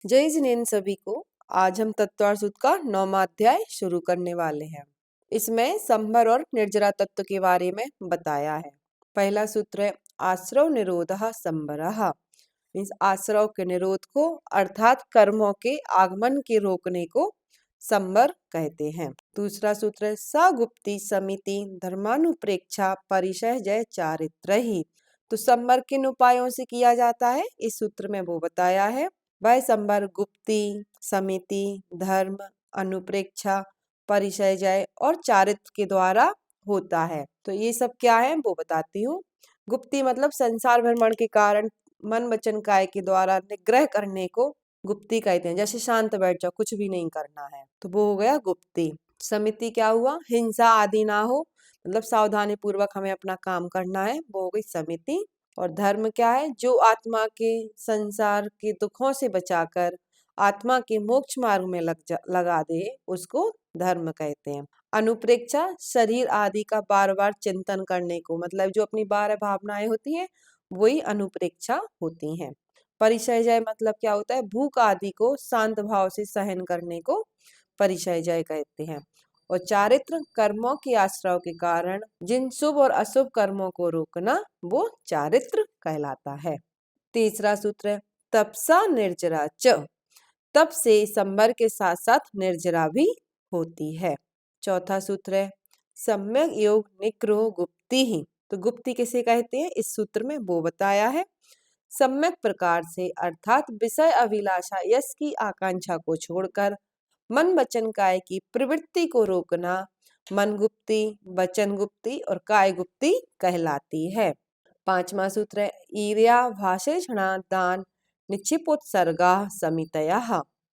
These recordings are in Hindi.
जय जिनेन सभी को। आज हम तत्वार्थ सूत्र का 9वां अध्याय शुरू करने वाले हैं। इसमें संभर और निर्जरा तत्व के बारे में बताया है। पहला सूत्र है आश्रव निरोधः संभरः, मीन्स आश्रव के निरोध को अर्थात कर्मों के आगमन के रोकने को संभर कहते हैं। दूसरा सूत्र है सगुप्ती समिति धर्मानुप्रेक्षा परिशय जय चारित्रहि। तो संभर किन उपायों से किया जाता है इस सूत्र में वो बताया है। वह संभर गुप्ती समिति धर्म अनुप्रेक्षा परिचय जय और चारित्र के द्वारा होता है। तो ये सब क्या है वो बताती हूँ। गुप्ती मतलब संसार भ्रमण के कारण मन वचन काय के द्वारा निग्रह करने को गुप्ती कहते हैं। जैसे शांत बैठ जाओ, कुछ भी नहीं करना है, तो वो हो गया गुप्ती। समिति क्या हुआ, हिंसा आदि ना हो, मतलब सावधानी पूर्वक हमें अपना काम करना है, वो हो गई समिति। और धर्म क्या है, जो आत्मा के संसार के दुखों से बचाकर आत्मा के मोक्ष मार्ग में लगा दे, उसको धर्म कहते हैं। अनुप्रेक्षा शरीर आदि का बार बार चिंतन करने को, मतलब जो अपनी बारह भावनाएं होती हैं वही अनुप्रेक्षा होती हैं। परिचय मतलब क्या होता है, भूख आदि को शांत भाव से सहन करने को परिचय कहते हैं। और चारित्र कर्मों के आश्रव के कारण जिन शुभ और अशुभ कर्मों को रोकना वो चारित्र कहलाता है। तीसरा सूत्र है तपसा निर्जरा च, तप से संभर के साथ साथ निर्जरा भी होती है। चौथा सूत्र है सम्यक योग निग्रह गुप्ती ही। तो गुप्ती किसे कहते हैं इस सूत्र में वो बताया है। सम्यक प्रकार से अर्थात विषय अभिलाषा यश की आकांक्षा को छोड़कर मन वचन काय की प्रवृत्ति को रोकना मन गुप्ती वचन गुप्ती और काय गुप्ती कहलाती है। पांचवा सूत्र है ईर्या भाषेषणा दान निक्षिपोत्सर्गा समितयः।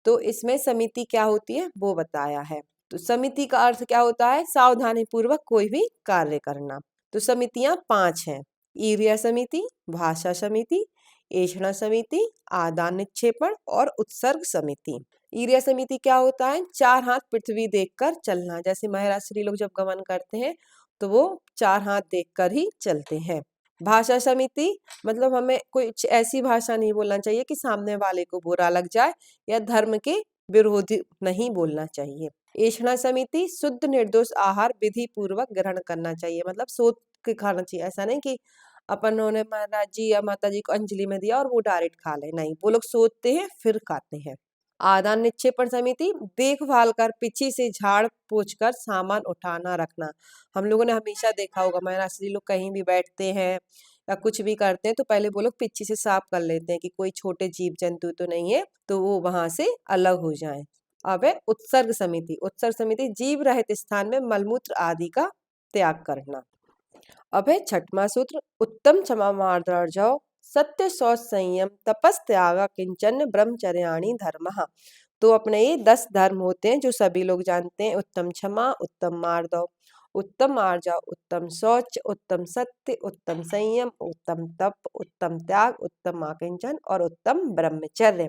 तो इसमें समिति क्या होती है वो बताया है। तो समिति का अर्थ क्या होता है, सावधानी पूर्वक कोई भी कार्य करना। तो समितियां 5 हैं, ईर्या समिति, भाषा समिति, ऐषणा समिति, आदान निक्षेपण और उत्सर्ग समिति। ईर्या समिति क्या होता है, 4 हाथ पृथ्वी देखकर चलना। जैसे महाराज श्री लोग जब गमन करते हैं तो वो 4 हाथ देखकर ही चलते हैं। भाषा समिति मतलब हमें कोई ऐसी भाषा नहीं बोलना चाहिए कि सामने वाले को बुरा लग जाए या धर्म के विरोधी नहीं बोलना चाहिए। ऐषणा समिति शुद्ध निर्दोष आहार विधि पूर्वक ग्रहण करना चाहिए, मतलब सोच के खाना चाहिए। ऐसा नहीं कि अपन ने महाराज जी या माता जी को अंजलि में दिया और वो डायरेक्ट खा ले, नहीं, वो लोग सोचते हैं फिर खाते हैं। आदान निक्षेपण समिति देखभाल कर पीछे से झाड़ पोंछ कर सामान उठाना रखना। हम लोगों ने हमेशा देखा होगा महाराज श्री लोग कहीं भी बैठते हैं या कुछ भी करते हैं तो पहले वो लोग पीछे से साफ कर लेते हैं कि कोई छोटे जीव जंतु तो नहीं है, तो वो वहां से अलग हो जाए। अब है उत्सर्ग समिति। उत्सर्ग समिति जीव रहित स्थान में मलमूत्र आदि का त्याग करना। अब है छठवां सूत्र उत्तम क्षमा मार्जव सत्य शौच संयम तपस त्याग किंचन ब्रह्मचर्याणि धर्मः। तो अपने ये 10 धर्म होते हैं जो सभी लोग जानते हैं। उत्तम क्षमा, उत्तम मार्दव, उत्तम आर्जव, उत्तम शौच, उत्तम सत्य, उत्तम संयम, उत्तम तप, उत्तम त्याग, उत्तम आकिंचन और उत्तम ब्रह्मचर्य।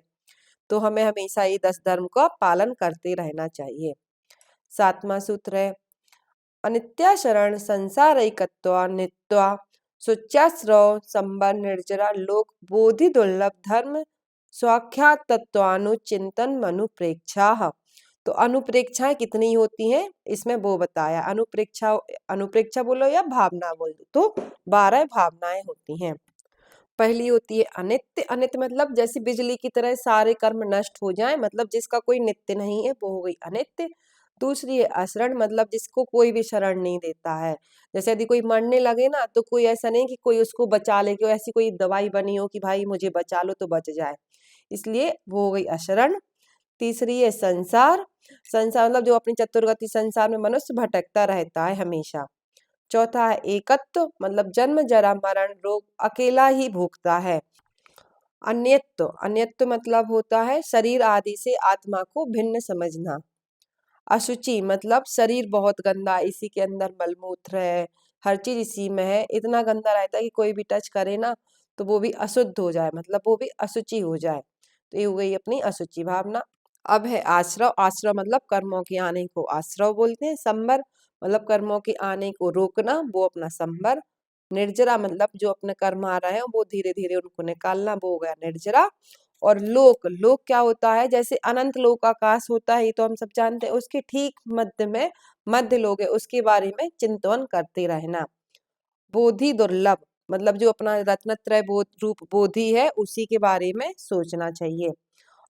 तो हमें हमेशा ये 10 धर्म का पालन करते रहना चाहिए। 7वां सूत्र है अनित्या शरण संसारैकत्वा नित्वा शुच्याश्रव संबर निर्जरा लोक बोधि दुर्लभ धर्म स्वाख्यात तत्वानुचिंतन मनुप्रेक्षा। तो अनुप्रेक्षाएं कितनी होती हैं इसमें वो बताया। अनुप्रेक्षा बोलो या भावना बोलो तो 12 भावनाएं होती हैं। पहली होती है अनित्य। अनित्य मतलब जैसे बिजली की तरह सारे कर्म नष्ट हो जाएं, मतलब जिसका कोई नित्य नहीं है वो हो गई अनित्य। दूसरी है अशरण, मतलब जिसको कोई भी शरण नहीं देता है। जैसे यदि कोई मरने लगे ना तो कोई ऐसा नहीं कि कोई उसको बचा ले, कि ऐसी कोई दवाई बनी हो कि भाई मुझे बचा लो तो बच जाए, इसलिए वो हो गई अशरण। तीसरी है संसार। संसार मतलब जो अपनी चतुर्गति संसार में मनुष्य भटकता रहता है हमेशा। चौथा है एकत्व, मतलब जन्म जरा मरण रोग अकेला ही भोगता है। अन्यत्व, अन्यत्व मतलब होता है शरीर आदि से आत्मा को भिन्न समझना। अशुचि मतलब शरीर बहुत गंदा, इसी के अंदर मलमूत्र है, हर चीज इसी में है, इतना गंदा रहता है कि कोई भी टच करे ना तो वो भी अशुद्ध हो जाए, मतलब वो भी अशुचि हो जाए। तो ये हो गई अपनी अशुचि भावना। अब है आश्रव। आश्रव मतलब कर्मों के आने को आश्रव बोलते हैं। संबर मतलब कर्मों के आने को रोकना, वो अपना संबर। निर्जरा मतलब जो अपने कर्म आ रहे हैं वो धीरे धीरे उनको निकालना, वो हो गया निर्जरा। और लोक, लोक क्या होता है, जैसे अनंत लोक आकाश होता है, ये तो हम सब जानते हैं, उसके ठीक मध्य में मध्य लोक है, उसके बारे में चिंतन करते रहना। बोधि दुर्लभ, मतलब जो अपना रत्नत्रय बोध रूप बोधि है उसी के बारे में सोचना चाहिए।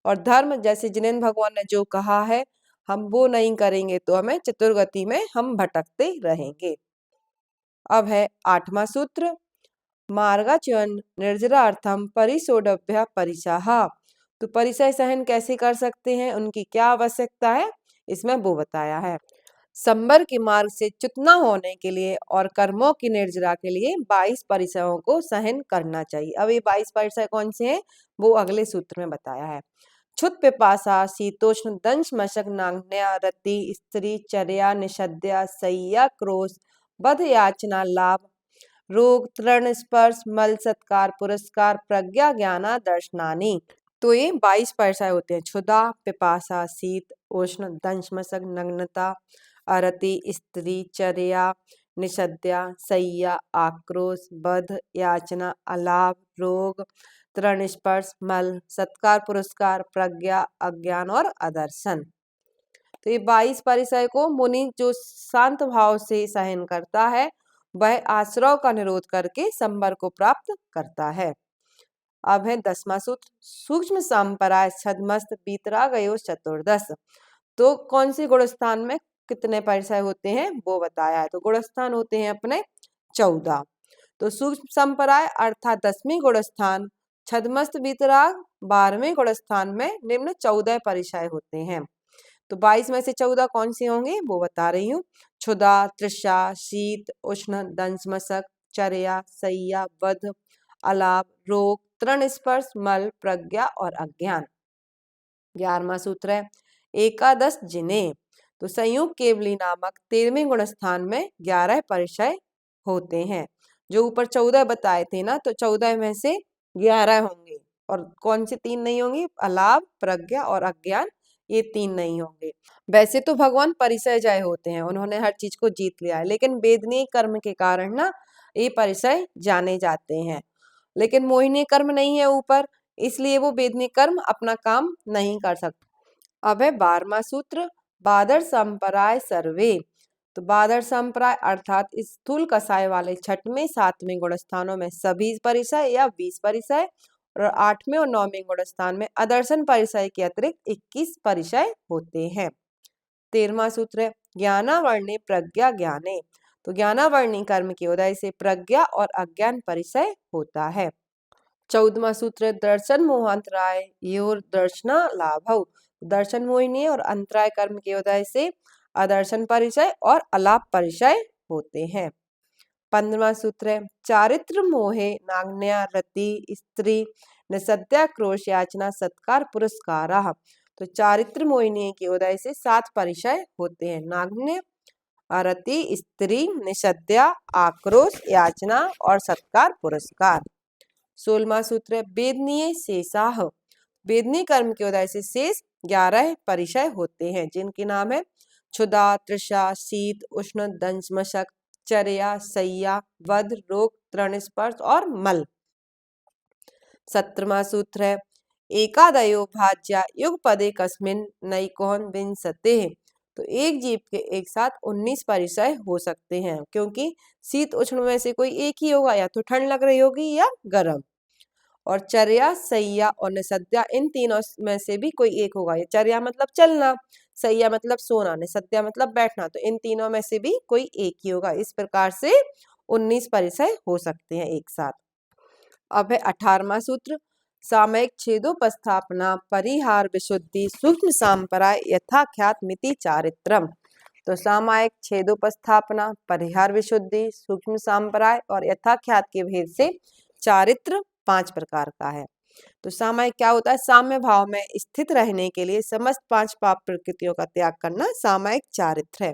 और धर्म, जैसे जिनेन्द्र भगवान ने जो कहा है, हम वो नहीं करेंगे तो हमें चतुर्गति में हम भटकते रहेंगे। अब है 8वां सूत्र, मार्गाच्युन निर्जरार्थम परिसोडभ्य परिसाह। तो परिसय सहन कैसे कर सकते हैं, उनकी क्या आवश्यकता है, इसमें वो बताया है। संबर के मार्ग से च्युत न होने के लिए और कर्मों की निर्जरा के लिए 22 परिसयों को सहन करना चाहिए। अब ये 22 परिसय कौन से हैं, वो अगले सूत्र में बताया है। क्षुत पिपासा शीतोष्ण दंश मशक नाग्न्या रति स्त्री चर्या निषद्या सय्या क्रोश बध याचना लाभ रोग तृण स्पर्श मल सत्कार पुरस्कार प्रज्ञा ज्ञाना दर्शनानी। तो ये 22 परिसय होते हैं। क्षुधा, पिपासा, शीत, उष्ण, दंश मशक, नग्नता, अरति, स्त्री, चर्या, निषद्या, सय्या, आक्रोश, बध, याचना, अलाभ, रोग, तृण स्पर्श, मल, सत्कार, पुरस्कार, प्रज्ञा, अज्ञान और अदर्शन। तो ये 22 परिसय को मुनि जो शांत भाव से सहन करता है वह आश्रव का निरोध करके संबर को प्राप्त करता है। अब है 10वां सूत्र, सूक्ष्म संपराय छद्मस्त बीतरागयो चतुर्दश। तो कौन से गुणस्थान में कितने परिसय होते हैं वो बताया है। तो गुणस्थान होते हैं अपने 14। तो सूक्ष्म संपराय अर्थात 10वीं गुणस्थान, छद्मस्त बीतराग 12वें गुणस्थान में निम्न 14 परिसय होते हैं। तो 22 में से 14 कौन से होंगे वो बता रही हूँ। क्षुधा, तृषा, शीत, उष्ण, दंशमशक, चर्या, सय्या, वध, अलाप, रोग, तृण स्पर्श, मल, प्रज्ञा और अज्ञान। 11वां सूत्र है एकादश जिने। तो संयुक्त केवली नामक 13वें गुणस्थान में 11 परिचय होते हैं। जो ऊपर 14 बताए थे ना, तो 14 में से 11 होंगे और कौन से 3 नहीं होंगे, अलाप, प्रज्ञा और अज्ञान, ये 3 नहीं होंगे। वैसे तो भगवान परिचय जय होते हैं, उन्होंने हर चीज को जीत लिया है, लेकिन वेदनीय कर्म के कारण ना ये परिचय जाने जाते हैं। लेकिन मोहिनी कर्म नहीं है ऊपर, इसलिए वो वेदनीय कर्म अपना काम नहीं कर सकते। अब है 12वां सूत्र, बादर संपराय सर्वे। तो बादर संप्राय अर्थात स्थूल कसाय वाले 6वें 7वें गुणस्थानों में सभी परिसय या 20 परिसय और 8वें और 9वें गुणस्थान में अदर्शन परिसय के अतिरिक्त 21 परिसय होते हैं। 13वां सूत्र है ज्ञानावर्णी प्रज्ञा ज्ञाने। तो ज्ञानावर्णी कर्म के उदय से प्रज्ञा और अज्ञान परिसय होता है। 14वां सूत्र दर्शन मोहांतराय योर दर्शना लाभव। दर्शन मोहिनी और अंतराय कर्म के उदय से अदर्शन परिचय और अलाप परिचय होते हैं। 15वां सूत्र है चारित्र मोहे नाग्न्या रति स्त्री निसद्या क्रोश याचना सत्कार पुरस्कारा। तो चारित्र मोहिनी के उदय से 7 परिचय होते हैं, नाग्न्य, अरति, स्त्री, निषद्या, आक्रोश, याचना और सत्कार पुरस्कार। 16वां सूत्र है वेदनीय शेषाह। वेदनीय कर्म के उदय से शेष 11 परिचय होते हैं, जिनके नाम है क्षुधा, तृषा, शीत, उष्ण, दंशमशक, चर्या, सय्या, वध, रोग, तृण स्पर्श और मल। 17वां सूत्र है एकादयो भाज्या युग पदे कस्मिन नैकोन विंशते। तो एक जीव के एक साथ 19 परिचय हो सकते हैं, क्योंकि शीत उष्ण में से कोई एक ही होगा, या तो ठंड लग रही होगी या गर्म। और चर्या, सय्या और निसद्या इन तीनों में से भी कोई एक होगा। चर्या मतलब चलना, सय्या मतलब सोना, निसद्या मतलब बैठना, तो इन तीनों में से भी कोई एक ही होगा। इस प्रकार से 19 परिचय हो सकते हैं एक साथ। अब है 18वां सूत्र सामयिक छेदोपस्थापना परिहार विशुद्धि सूक्ष्म सांपराय यथाख्यात मिति चारित्रम। तो सामायिक छेदोपस्थापना परिहार विशुद्धि सूक्ष्म सांपराय और यथाख्यात के भेद से चारित्र 5 प्रकार का है। तो सामायिक क्या होता है, साम्य भाव में स्थित रहने के लिए समस्त 5 पाप प्रकृतियों का त्याग करना सामायिक चारित्र है।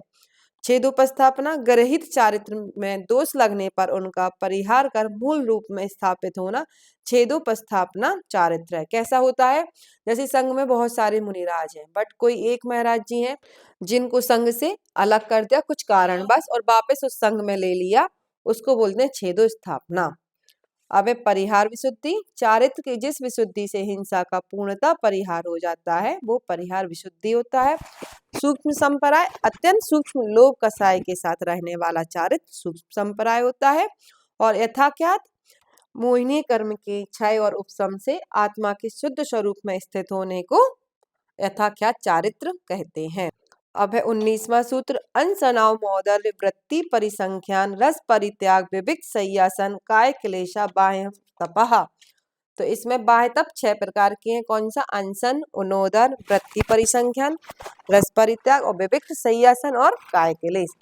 छेदोपस्थापना गृहित चारित्र में दोष लगने पर उनका परिहार कर मूल रूप में स्थापित होना छेदोपस्थापना चारित्र है। कैसा होता है, जैसे संघ में बहुत सारे मुनिराज हैं, बट कोई एक महाराज जी हैं जिनको संघ से अलग कर दिया कुछ कारणवश और वापस उस संघ में ले लिया, उसको बोलते हैं छेदो स्थापना। अब है परिहार विशुद्धि। चारित्र की जिस विशुद्धि से हिंसा का पूर्णतः परिहार हो जाता है वो परिहार विशुद्धि होता है। सूक्ष्म संपराय, अत्यंत सूक्ष्म लोभ कसाय के साथ रहने वाला चारित्र सूक्ष्म संपराय होता है। और यथाख्यात मोहिनी कर्म के क्षय और उपशम से आत्मा के शुद्ध स्वरूप में स्थित होने को यथाख्यात चारित्र कहते हैं। अब है 19वां सूत्र, अनसनाव मौदर्य वृत्ति परिसंख्यान रस परित्याग विविक्त सय्यासन काय क्लेशा बाह्य तपः। तो इसमें बाह्य तप 6 प्रकार के हैं। कौन सा? अनशन, उनोदर, वृत्ति परिसंख्यान, रस परित्याग और विविक्त सय्यासन और काय क्लेश।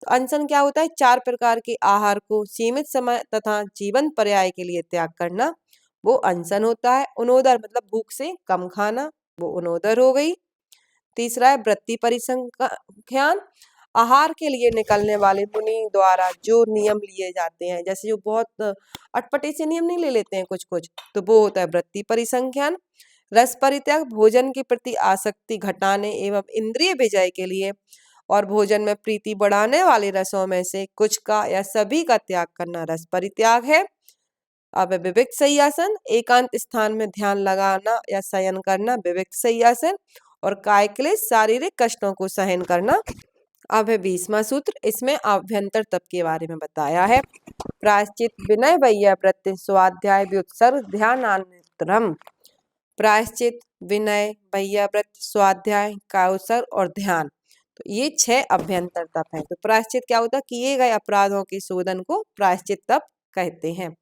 तो अनशन क्या होता है? 4 प्रकार के आहार को सीमित समय तथा जीवन पर्याय के लिए त्याग करना, वो अनशन होता है। उनोदर मतलब भूख से कम खाना, वो उनोदर हो गई। तीसरा है वृत्ति परिसंख्यान, आहार के लिए निकलने वाले मुनि द्वारा जो नियम लिए जाते हैं, जैसे जो बहुत अटपटे से नियम नहीं ले लेते हैं कुछ कुछ, तो वो होता है वृत्ति परिसंख्यान। रस परित्याग, भोजन के प्रति आसक्ति घटाने एवं इंद्रिय विजय के लिए और भोजन में प्रीति बढ़ाने वाले रसों में से कुछ का या सभी का त्याग करना रस परित्याग है। अब विविक्त सय्यासन, एकांत स्थान में ध्यान लगाना या शयन करना विविक्त सय्यासन। और काय क्लेश, शारीरिक कष्टों को सहन करना। अब है 20वां सूत्र, इसमें आभ्यंतर तप के बारे में बताया है। प्रायश्चित, विनय वैयावृत्ति स्वाध्याय व्युत्सर्ग ध्यानान्तरम। प्रायश्चित, विनय, वैयावृत्ति, स्वाध्याय, कायोत्सर्ग और ध्यान, तो ये 6 अभ्यंतर तप हैं। तो प्रायश्चित क्या होता है? किए गए अपराधों के शोधन को प्रायश्चित तप कहते हैं।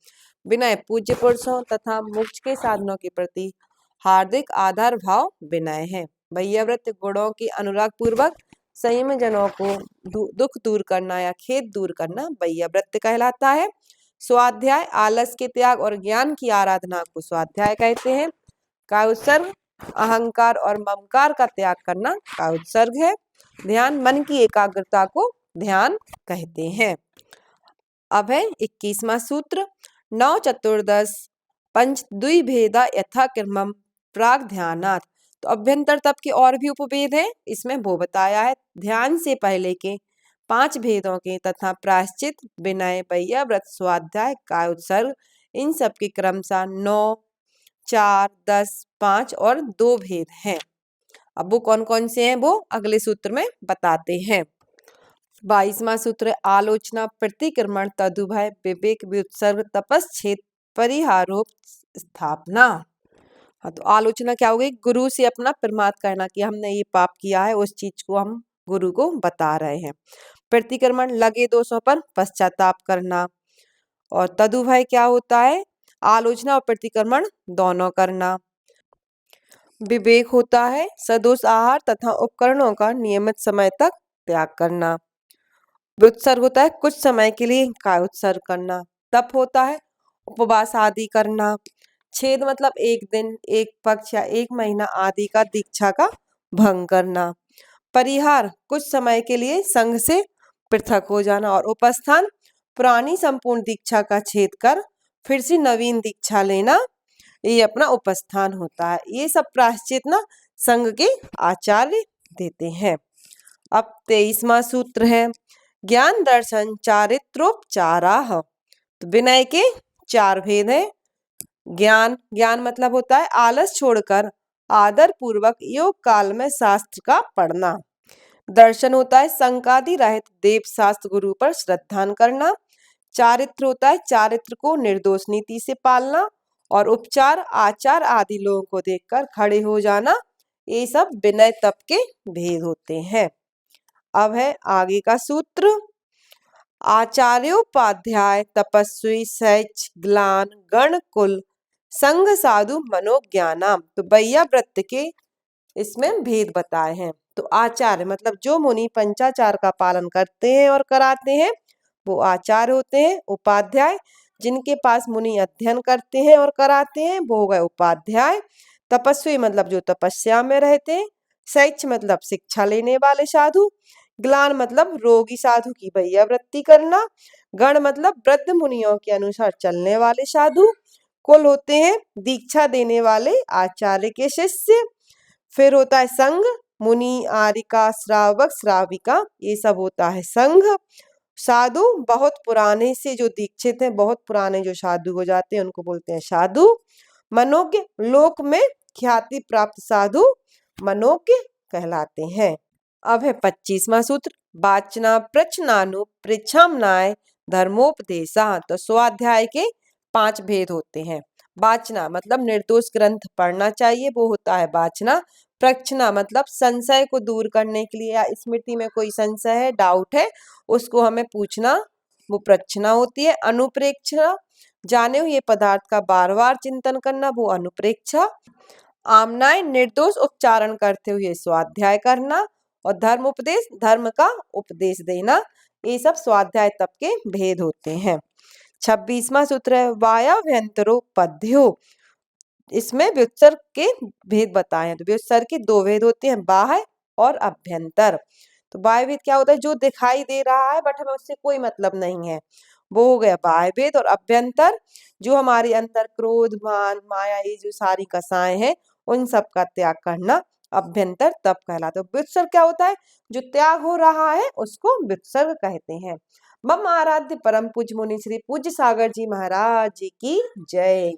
विनय, पूज्य पुरुषों तथा मोक्ष के साधनों के प्रति हार्दिक आधार भाव विनय है। वैयावृत्ति, गुणों के अनुराग पूर्वक संयम जनों को दुख दूर करना या खेद दूर करना वैयावृत्ति कहलाता है। स्वाध्याय, आलस के त्याग और ज्ञान की आराधना को स्वाध्याय कहते हैं। कायोत्सर्ग, अहंकार और ममकार का त्याग करना कायोत्सर्ग है। ध्यान, मन की एकाग्रता को ध्यान कहते हैं। अब है 21वां सूत्र, नौ चतुर्दश पंच द्विभेदा यथा क्रमम प्राग ध्यानात्। तो अभ्यंतर तप के और भी उपभेद हैं, इसमें वो बताया है। ध्यान से पहले के 5 भेदों के तथा प्रायश्चित, विनय, वैयाव्रत, स्वाध्याय, कायोत्सर्ग, इन सब के क्रमशः 9, 4, 10, 5 और 2 भेद हैं। अब वो कौन कौन से हैं वो अगले सूत्र में बताते हैं। 22वां सूत्र, आलोचना, प्रतिक्रमण, तदुभय, विवेक, व्युत्सर्ग, तपस्छेद, परिहारोप स्थापना। हाँ, तो आलोचना क्या हो गई? गुरु से अपना प्रमाद करना कि हमने ये पाप किया है, उस चीज को हम गुरु को बता रहे हैं। प्रतिक्रमण, लगे दोषों पर पश्चाताप करना। और तदुभय क्या होता है? आलोचना और प्रतिक्रमण दोनों करना। विवेक होता है सदोष आहार तथा उपकरणों का नियमित समय तक त्याग करना। व्युत्सर्ग होता है कुछ समय के लिए कायोत्सर्ग करना। तप होता है उपवास आदि करना। छेद मतलब 1 दिन, 1 पक्ष या 1 महीना आदि का दीक्षा का भंग करना। परिहार, कुछ समय के लिए संघ से पृथक हो जाना। और उपस्थान, पुरानी संपूर्ण दीक्षा का छेद कर फिर से नवीन दीक्षा लेना, ये अपना उपस्थान होता है। ये सब प्रायश्चित ना संघ के आचार्य देते हैं। अब 23वां सूत्र है, ज्ञान दर्शन चारित्रोपचाराः। तो विनय के 4 भेद हैं। ज्ञान मतलब होता है आलस छोड़कर आदर पूर्वक योग काल में शास्त्र का पढ़ना। दर्शन होता है शंकादि रहित देव शास्त्र गुरु पर श्रद्धान करना। चारित्र होता है चारित्र को निर्दोष नीति से पालना। और उपचार, आचार आदि लोगों को देखकर खड़े हो जाना। ये सब विनय तप के भेद होते हैं। अब है आगे का सूत्र, आचार्योपाध्याय तपस्वी सैच ग्लान गण कुल संघ साधु मनोज्ञानाम। तो वैयाव्रत के इसमें भेद बताए हैं। तो आचार्य मतलब जो मुनि पंचाचार का पालन करते हैं और कराते हैं वो आचार्य होते हैं। उपाध्याय, जिनके पास मुनि अध्ययन करते हैं और कराते हैं वो हो गए उपाध्याय। तपस्वी मतलब जो तपस्या में रहते हैं। सैच मतलब शिक्षा लेने वाले साधु। ग्लान मतलब रोगी साधु की वैयावृत्ति करना। गण मतलब वृद्ध मुनियों के अनुसार चलने वाले साधु। कुल होते हैं दीक्षा देने वाले आचार्य के शिष्य। फिर होता है संघ, मुनि, आरिका, श्रावक, श्राविका, ये सब होता है संघ। साधु बहुत पुराने से जो दीक्षित हैं, बहुत पुराने जो साधु हो जाते हैं उनको बोलते हैं साधु। मनोज्ञ लोक में ख्याति प्राप्त साधु मनोज्ञ कहलाते हैं। अब है 25वां सूत्र, वाचना प्रचनानु पृच्छामनाय धर्मोपदेशा। तो स्वाध्याय के 5 भेद होते हैं। वाचना मतलब निर्दोष ग्रंथ पढ़ना चाहिए, वो होता है वाचना। प्रश्ना मतलब संशय को दूर करने के लिए, या स्मृति में कोई संशय है, डाउट है, उसको हमें पूछना, वो प्रश्ना होती है। अनुप्रेक्षा जाने हुए पदार्थ का बार बार चिंतन करना, वो अनुप्रेक्षा। आमनाय निर्दोष उच्चारण करते हुए स्वाध्याय करना, और धर्म उपदेश धर्म का उपदेश देना। ये सब स्वाध्याय तप के भेद होते हैं। 26वां सूत्र है वायाभ्यंतरो पद्यो। इसमें व्युत्सर्ग के भेद बताए हैं। तो व्युत्सर्ग के 2 भेद होते हैं, बाह्य और अभ्यंतर। तो बाह्य भेद क्या होता है, जो दिखाई दे रहा है बट हमें उससे कोई मतलब नहीं है, वो हो गया बाह्य भेद। और अभ्यंतर जो हमारे अंतर क्रोध मान माया ये जो सारी कसाएं हैं उन सब का त्याग करना अभ्यंतर तप कहलाता है। व्युत्सर्ग क्या होता है, जो त्याग हो रहा है उसको व्युत्सर्ग कहते हैं। मम आराध्य परम पूज्य मुनि श्री पूज्य सागर जी महाराज जी की जय।